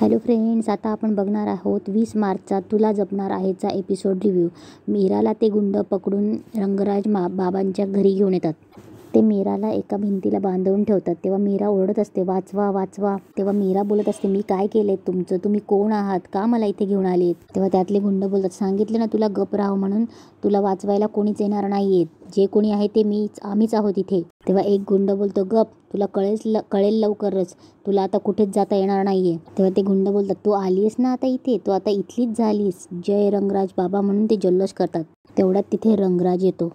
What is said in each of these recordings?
Hello friends, आता आपण बघणार आहोत 20 मार्चचा तुला जपणार आहेचा एपिसोड रिव्ह्यू. मीराला ते गुंड पकडून रंगराज बाबांच्या घरी घेऊन येतात. ते मीराला एका भिंतीला बांधवून ठेवतात. तेव्हा मीरा ओरडत असते, वाचवा वाचवा. तेव्हा मीरा बोलत असते, मी काय केलंय तुमचं? तुम्ही कोण आहात? का मला इथे घेऊन आलेत? तेव्हा त्यातले गुंड बोलतात, सांगितले ना तुला गप राहावं म्हणून. तुला वाचवायला कोणीच येणार नाहीये. जे कोणी आहे ते आम्हीच आहोत इथे. तेव्हा एक गुंड बोलतो, गप, तुला कळेल लवकरच. तुला आता कुठेच जाता येणार नाहीये. तेव्हा ते गुंड बोलतात, तू आलीस ना आता इथे, तू आता इथलीच झालीस. जय रंगराज बाबा म्हणून ते जल्लोष करतात. तेवढ्यात तिथे रंगराज येतो.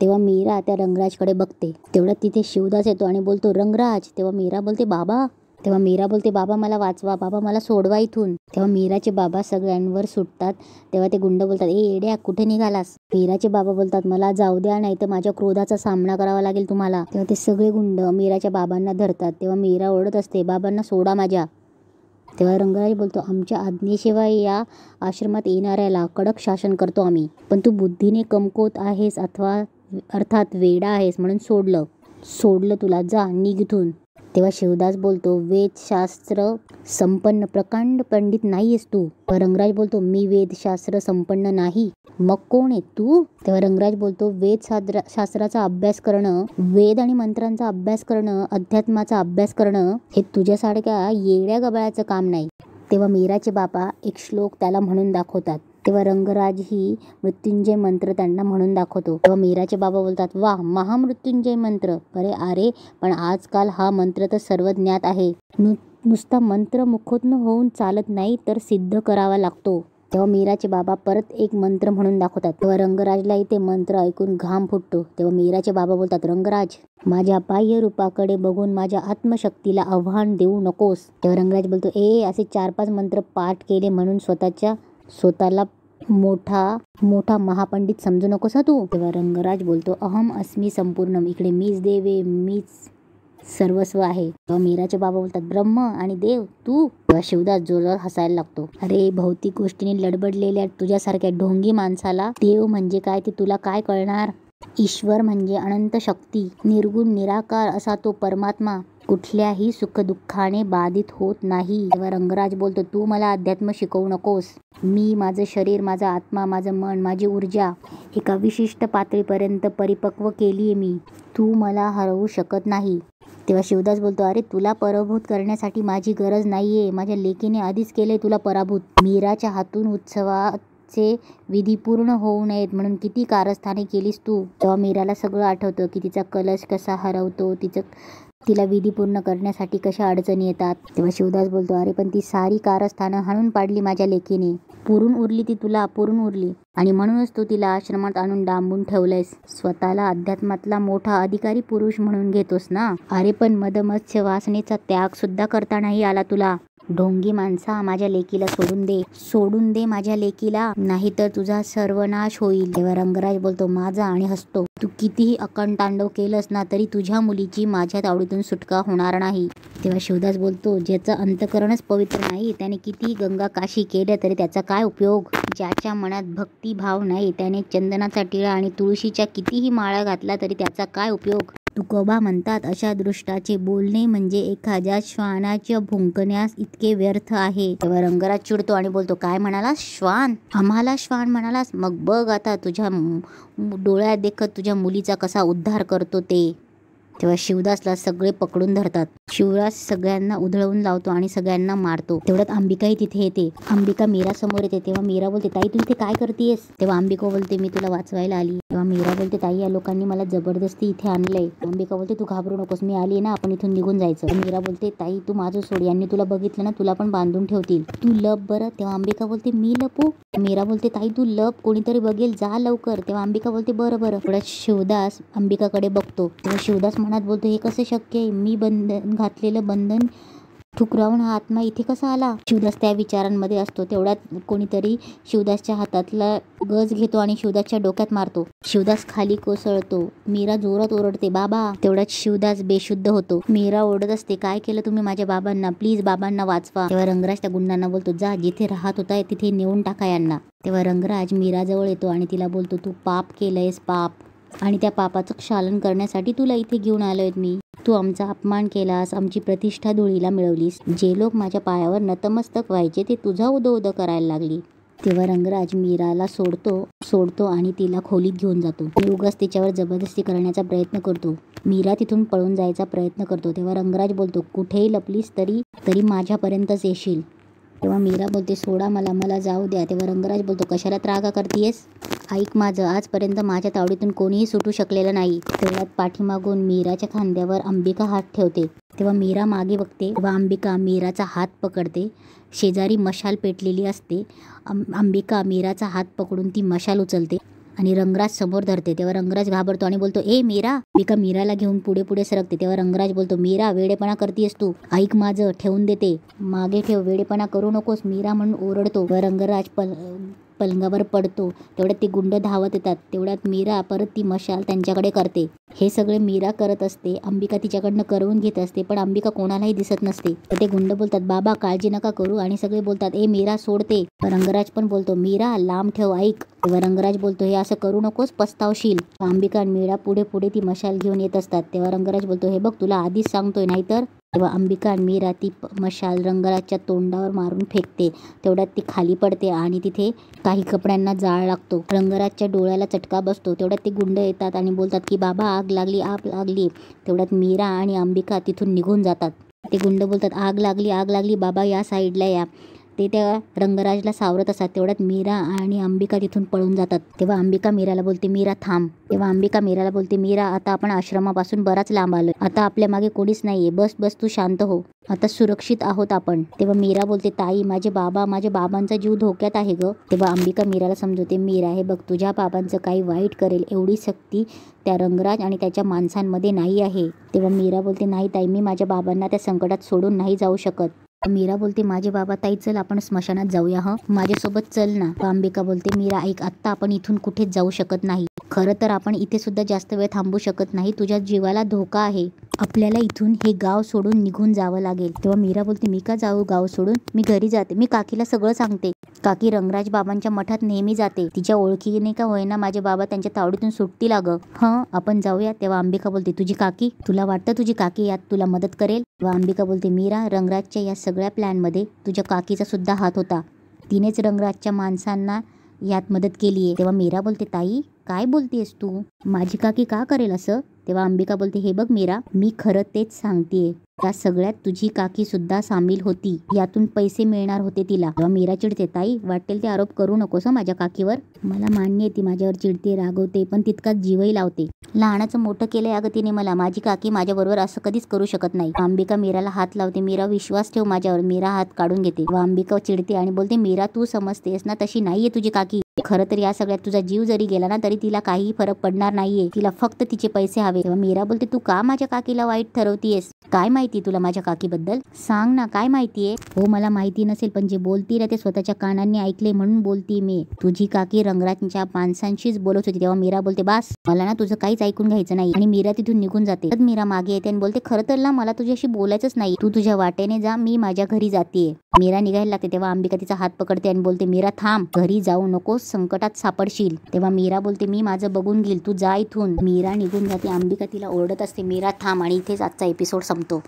तेव्हा मीरा त्या रंगराजकडे बघते. तेवढ्यात तिथे शिवदास येतो आणि बोलतो, रंगराज. तेव्हा मीरा बोलते, बाबा. तेव्हा मीरा बोलते, बाबा मला वाचवा, बाबा मला सोडवा इथून. तेव्हा मीराचे बाबा सगळ्यांवर सुटतात. तेव्हा ते गुंड बोलतात, एड्या, कुठे निघालास? मीराचे बाबा बोलतात, मला जाऊ द्या, नाही तर माझ्या क्रोधाचा सामना करावा लागेल तुम्हाला. तेव्हा ते सगळे गुंड मीराच्या बाबांना धरतात. तेव्हा मीरा ओरडत असते, बाबांना सोडा माझ्या. तेव्हा रंगराज बोलतो, आमच्या आज्ञेशिवाय या आश्रमात येणाऱ्याला कडक शासन करतो आम्ही. पण तू बुद्धीने कमकुवत आहेस अर्थात वेडा आहेस म्हणून सोडलं तुला, जा निघ इथून. तेव्हा शिवदास बोलतो, वेदशास्त्र संपन्न प्रकांड पंडित नाहीयेस तू. रंगराज बोलतो, मी वेदशास्त्र संपन्न नाही, मग कोण आहे तू? तेव्हा रंगराज बोलतो, शास्त्राचा अभ्यास करणं, वेद आणि मंत्रांचा अभ्यास करणं, अध्यात्माचा अभ्यास करणं हे तुझ्यासारख्या येड्या गबाळाचं काम नाही. तेव्हा मीराचे बाबा एक श्लोक त्याला म्हणून दाखवतात. तेव्हा रंगराज ही मृत्युंजय मंत्र त्यांना म्हणून दाखवतो. तेव्हा मीराचे बाबा बोलतात, वा, महामृत्युंजय मंत्र. अरे पण आजकाल हा मंत्र तर सर्व ज्ञात आहे. नुसता मंत्र मुखोतनं होऊन चालत नाही, तर सिद्ध करावा लागतो. तेव्हा मीराचे बाबा परत एक मंत्र म्हणून दाखवतात. तेव्हा रंगराजलाही ते मंत्र ऐकून घाम फुटतो. तेव्हा मीराचे बाबा बोलतात, रंगराज, माझ्या बाह्य रूपाकडे बघून माझ्या आत्मशक्तीला आव्हान देऊ नकोस. तेव्हा रंगराज बोलतो, असे 4-5 मंत्र पाठ केले म्हणून स्वतःला मोठा महापंडित समजू नकोस हा तू. तेव्हा रंगराज बोलतो, अहम अस्मी संपूर्णम. इकडे मीच देव आहे, मीच सर्वस्व आहे. तेव्हा मीराचे बाबा बोलतात, ब्रह्म आणि देव तू? तेव्हा शिवदास जोरात हसायला लागतो. अरे, भौतिक गोष्टींनी लडबडलेल्या तुझ्यासारख्या ढोंगी माणसाला देव म्हणजे काय ते तुला काय कळणार? ईश्वर म्हणजे अनंत शक्ती, निर्गुण निराकार असा तो परमात्मा कुठल्याही सुखदुःखाने बाधित होत नाही. तेव्हा रंगराज बोलतो, तू मला अध्यात्म शिकवू नकोस. मी माझं शरीर, माझा आत्मा, माझं मन, माझी ऊर्जा एका विशिष्ट पातळीपर्यंत परिपक्व केलीये मी. तू मला हरवू शकत नाही. तेव्हा शिवदास बोलतो, अरे, तुला पराभूत करण्यासाठी माझी गरज नाहीये. माझ्या लेकीने आधीच केलंय तुला पराभूत. मीराच्या हातून उत्सवाचे विधी पूर्ण होऊ नयेत म्हणून किती कारस्थाने केलीस तू. तेव्हा मीराला सगळं आठवतं की तिचा कलश कसा हरवतो, तिला विधी पूर्ण करण्यासाठी कशा अडचणी येतात. तेव्हा शिवदास बोलतो, अरे, पण ती सारी कारस्थानं हाणून पाडली माझ्या लेकीने. पुरून उरली ती तुला, पुरून उरली. आणि म्हणूनच तू तिला आश्रमात आणून डांबून ठेवलंयस. स्वतःला अध्यात्मातला मोठा अधिकारी पुरुष म्हणून घेतोस ना. अरे, पण मदमत्स्य वासनेचा त्याग सुद्धा करता नाही आला तुला. ढोंगी माणसा, माझ्या लेकीला सोडून दे माझ्या लेकीला, नाहीतर तुझा सर्वनाश होईल. तेव्हा रंगराज बोलतो, माझा, आणि हसतो. तू कितीही अकंतांडव केलंस ना तरी तुझ्या मुलीची माझ्या तावडीतून सुटका होणार नाही. तेव्हा शिवदास बोलतो, ज्याचं अंतकरणच पवित्र नाही त्याने कितीही गंगा काशी केल्या तरी त्याचा काय उपयोग? ज्याच्या मनात भक्तिभाव नाही त्याने चंदनाचा टिळा आणि तुळशीच्या कितीही माळा घातला तरी त्याचा काय उपयोग? तुकोबा म्हणतात, अशा दृष्टाचे बोलणे म्हणजे एखाद्या श्वानाच्या भुंकण्यास इतके व्यर्थ आहे. तेव्हा रंगराज चिडतो आणि बोलतो, काय म्हणालास? श्वान? आम्हाला श्वान म्हणालास? मग बघ आता तुझ्या डोळ्यात देखत तुझ्या मुलीचा कसा उद्धार करतो ते. तेव्हा शिवदासला सगळे पकडून धरतात. शिवदास सगळ्यांना उधळवून लावतो आणि सगळ्यांना मारतो. तेवढ्यात अंबिकाही तिथे येते. अंबिका मीरा समोर येते. तेव्हा मीरा बोलते, ताई, तू इथे काय करतेयस? तेव्हा अंबिका बोलते, मी तुला वाचवायला आली. तेव्हा मीरा बोलते, ताई, या लोकांनी मला जबरदस्ती इथे आणलंय. अंबिका बोलते, तू घाबरू नकोस, मी आली ना, आपण इथून निघून जायचं. मीरा बोलते, ताई, तू माझं सोड, यांनी तुला बघितलं ना तुला पण बांधून ठेवतील, तू लप बरं. तेव्हा अंबिका बोलते, मी लपू? मीरा बोलते, ताई, तू लप, कोणीतरी बघेल, जा लवकर. तेव्हा अंबिका बोलते, बरं. थोडा शिवदास अंबिकाकडे बघतो. तेव्हा शिवदास मनात बोलतो, हे कसं शक्य आहे? मी घातलेलं बंधन ठुकरावून हा आत्मा इथे कसा आला? शिवदास त्या विचारांमध्ये असतो. तेवढ्यात कोणीतरी शिवदासच्या हातातला गज घेतो आणि शिवदासच्या डोक्यात मारतो. शिवदास खाली कोसळतो. मीरा जोरात ओरडते, बाबा. तेवढ्यात शिवदास बेशुद्ध होतो. मीरा ओरडत असते, काय केलं तुम्ही माझ्या बाबांना? प्लीज बाबांना वाचवा. तेव्हा रंगराज त्या गुंडांना बोलतो, जा, जिथे राहत होता तिथे नेऊन टाका यांना. तेव्हा रंगराज मीराजवळ येतो आणि तिला बोलतो, तू पाप केलंयस, पाप. आणि त्या पापाचं क्षालन करण्यासाठी तुला इथे घेऊन आलोय मी. तू आमचा अपमान केलास, आमची प्रतिष्ठा धुळीला मिळवलीस. जे लोक माझ्या पायावर नतमस्तक व्हायचे ते तुझा उदो उदो करायला लागली. तेव्हा रंगराज मीराला सोडतो आणि तिला खोलीत घेऊन जातो. आणि उगाच तिच्यावर जबरदस्ती करण्याचा प्रयत्न करतो. मीरा तिथून पळून जायचा प्रयत्न करतो. तेव्हा रंगराज बोलतो, कुठेही लपलीस तरी माझ्यापर्यंतच येशील. तेव्हा मीरा बोलते, सोडा मला जाऊ द्या. तेव्हा रंगराज बोलतो, कशाला त्रागा करतीयस? ऐक माझं, आजपर्यंत माझ्या तावडीतून कोणीही सुटू शकलेलं नाही. तेवढ्यात पाठीमागून मीराच्या खांद्यावर अंबिका हात ठेवते. तेव्हा मीरा मागे बघते. तेव्हा अंबिका मीराचा हात पकडते. शेजारी मशाल पेटलेली असते. अंबिका मीराचा हात पकडून ती मशाल उचलते आणि रंगराज समोर धरते. तेव्हा रंगराज घाबरतो आणि बोलतो, ए मीरा. अंबिका मीराला घेऊन पुढे सरकते. तेव्हा रंगराज बोलतो, मीरा वेडेपणा करतीयस तू. ऐक माझं, ठेवून देते. मागे ठेव, वेडेपणा करू नकोस मीरा म्हणून ओरडतो. रंगराज पलंगावर पडतो. तेवढ्यात ते गुंड धावत येतात. तेवढ्यात मीरा परत ती मशाल त्यांच्याकडे करते. हे सगळे मीरा करत असते. अंबिका तिच्याकडनं करवून घेत असते, पण अंबिका कोणालाही दिसत नसते. तर ते गुंड बोलतात, बाबा काळजी नका करू. आणि सगळे बोलतात, ए मीरा सोडते. रंगराज पण बोलतो, मीरा लांब ठेव, ऐक. तेव्हा रंगराज बोलतो, हे असं करू नकोस, पस्तावशील. अंबिका आणि मीरा पुढे ती मशाल घेऊन येत असतात. तेव्हा रंगराज बोलतो, हे बघ तुला आधीच सांगतोय नाहीतर. तेव्हा अंबिका आणि मीरा ती मशाल रंगराजच्या तोंडावर मारून फेकते. तेवढ्यात ती खाली पडते आणि तिथे काही कपड्यांना जाळ लागतो. रंगराजच्या डोळ्याला चटका बसतो. तेवढ्यात ते गुंड येतात आणि बोलतात की बाबा आग लागली. तेवढ्यात मीरा आणि अंबिका तिथून निघून जातात. ते गुंड बोलतात, आग लागली बाबा, या साईडला या. ते त्या रंगराजला सावरत असतात. तेवढ्यात मीरा आणि अंबिका तिथून पळून जातात. तेव्हा अंबिका मीराला बोलते, मीरा थांब. तेव्हा अंबिका मीराला बोलते, मीरा आता आपण आश्रमापासून बराच लांब आलोय. आता आपल्या मागे कोणीच नाहीये. बस तू शांत हो. आता सुरक्षित आहोत आपण. तेव्हा मीरा बोलते, ताई माझ्या बाबांचा जीव धोक्यात आहे ग. तेव्हा अंबिका मीराला समजवते, मीरा हे बघ, तुझ्या बाबांचं काही वाईट करेल एवढी शक्ती त्या रंगराज आणि त्याच्या माणसांमध्ये नाही आहे. तेव्हा मीरा बोलते, नाही ताई, मी माझ्या बाबांना त्या संकटात सोडून नाही जाऊ शकत. मीरा बोलते, माझे बाबा, ताई चल आपण स्मशानात जाऊया, माझ्यासोबत चल ना. अंबिका बोलते, मीरा ऐक, आत्ता आपण इथून कुठेच जाऊ शकत नाही. खरं तर आपण इथे सुद्धा जास्त वेळ थांबू शकत नाही. तुझ्या जीवाला धोका आहे. आपल्याला इथून हे गाव सोडून निघून जावं लागेल. तेव्हा मीरा बोलते, मी का जाऊ गाव सोडून? मी घरी जाते. मी काकीला सगळं सांगते. काकी रंगराज बाबांच्या मठात नेहमी जाते. तिच्या ओळखीने का होईना माझे बाबा त्यांच्या तावडीतून सुटतील अगं. आपण जाऊया. तेव्हा अंबिका बोलते, तुझी काकी, तुला वाटतं तुझी काकी यात तुला मदत करेल? तेव्हा अंबिका बोलते, मीरा, रंगराजच्या या सगळ्या प्लॅनमध्ये तुझ्या काकीचा सुद्धा हात होता. तिनेच रंगराजच्या माणसांना यात मदत केली आहे. तेव्हा मीरा बोलते, ताई काय बोलतेस तू? माझी काकी का करेल असं? तेव्हा अंबिका बोलते, हे बघ मीरा, मी खरं तेच सांगतेय. त्या सगळ्यात तुझी काकी सुद्धा सामील होती. यातून पैसे मिळणार होते तिला. तेव्हा मीरा चिडते, ताई वाटेल ते आरोप करू नकोस माझ्या काकीवर. मला मान्य आहे ती माझ्यावर चिडते, रागवते, पण तितकाच जीवही लावते. लहानाचं मोठं केलंय अगं तिने मला. माझी काकी माझ्याबरोबर असं कधीच करू शकत नाही. अंबिका मीराला हात लावते. मीरा विश्वास ठेव माझ्यावर. मीरा हात काढून घेते. अंबिका चिडते आणि बोलते, मीरा तू समजतेस ना, तशी नाहीये तुझी काकी. खरं तर या सगळ्यात तुझा जीव जरी गेला ना तरी तिला काही फरक पडणार नाहीये. तिला फक्त तिचे पैसे हवे. तेव्हा मीरा बोलते, तू का माझ्या काकीला वाईट ठरवतीयस? काय माहिती तुला माझ्या काकीबद्दल? सांग ना, काय माहितीये? हो मला माहिती नसेल, पण जे बोलती ना ते स्वतःच्या कानांनी ऐकले म्हणून बोलती मी. तुझी काकी रंगराजच्या माणसांशीच बोलत होती. तेव्हा मीरा बोलते, बास, मला ना तुझं काहीच ऐकून घ्यायचं नाही. आणि मीरा तिथून निघून जाते. मीरा मागे येते आणि बोलते, खरं तर ना मला तुझ्याशी बोलायचंच नाही. तू तुझ्या वाटेने जा, मी माझ्या घरी जातेय. मीरा निघायला लागते. तेव्हा अंबिका तिचा हात पकडते आणि बोलते, मीरा थांब, घरी जाऊ नकोस, संकटात सापडशील. तेव्हा मीरा बोलते, मी माझं बघून घेईल, तू जा इथून. मीरा निघून जाते. अंबिका तिला ओरडत असते, मीरा थांब. आणि इथेच आजचा एपिसोड संपतो.